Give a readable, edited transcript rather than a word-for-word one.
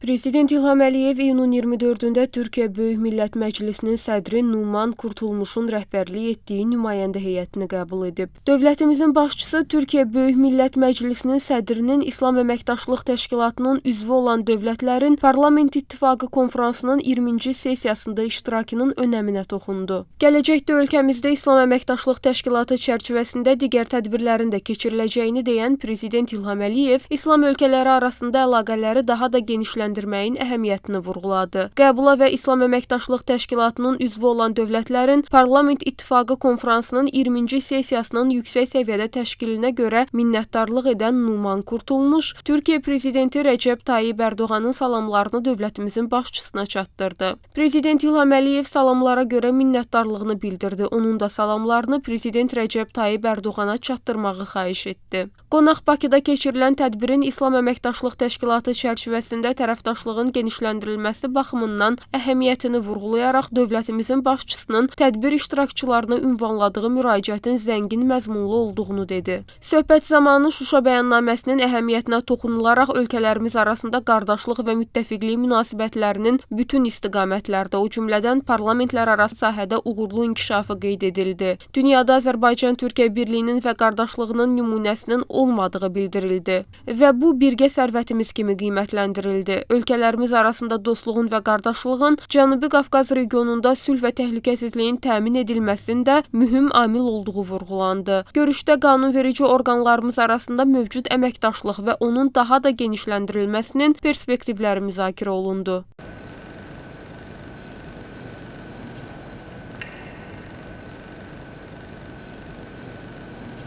Prezident İlham Əliyev iyunun 24-də Türkiyə Böyük Millət Məclisinin sədri Numan Kurtulmuşun rəhbərlik etdiyi nümayəndə heyətini qəbul edib. Dövlətimizin başçısı Türkiyə Böyük Millət Məclisinin sədrinin İslam Əməkdaşlıq Təşkilatının üzvü olan dövlətlərin Parlament İttifaqı konfransının 20-ci sessiyasında iştirakının önəminə toxundu. Gələcəkdə ölkəmizdə İslam Əməkdaşlıq Təşkilatı çərçivəsində digər tədbirlərin də keçiriləcəyini deyən Prezident İlham Əliyev, İslam ölkələri arasında əlaqələri daha da genişləndirməyin əhəmiyyətini vurğuladı. Qəbula və İslam Əməkdaşlıq Təşkilatının üzvü olan dövlətlərin Parlament İttifaqı konfransının 20-ci sessiyasının yüksək səviyyədə təşkilinə görə minnətdarlıq edən Numan Kurtulmuş, Türkiyə Prezidenti Rəcəb Tayyib Ərdoğanın salamlarını dövlətimizin başçısına çatdırdı. Prezident İlham Əliyev salamlara görə minnətdarlığını bildirdi. Onun da salamlarını Prezident Rəcəb Tayyib Ərdoğana çatdırmağı xahiş etdi. Qonaq Bakıda keçirilən tədbirin İslam Əməkdaşlıq Təşkilatı çərçivəsində tərəfdaşlığın genişləndirilməsi baxımından əhəmiyyətini vurğulayaraq dövlətimizin başçısının tədbir iştirakçılarına ünvanladığı müraciətin zəngin məzmunlu olduğunu dedi. Söhbət zamanı Şuşa bəyannaməsinin əhəmiyyətinə toxunularaq ölkələrimiz arasında qardaşlıq və müttəfiqlik münasibətlərinin bütün istiqamətlərdə, o cümlədən parlamentlərarası sahədə uğurlu inkişafı qeyd edildi. Dünyada Azərbaycan-Türkiyə birliyinin və qardaşlığının nümunəsinin olmadığı bildirildi və bu birgə sərvətimiz kimi qiymətləndirildi. Ölkələrimiz arasında dostluğun və qardaşlığın Cənubi Qafqaz regionunda sülh və təhlükəsizliyin təmin edilməsində mühüm amil olduğu vurğulandı. Görüşdə qanunverici orqanlarımız arasında mövcud əməkdaşlıq və onun daha da genişləndirilməsinin perspektivləri müzakirə olundu.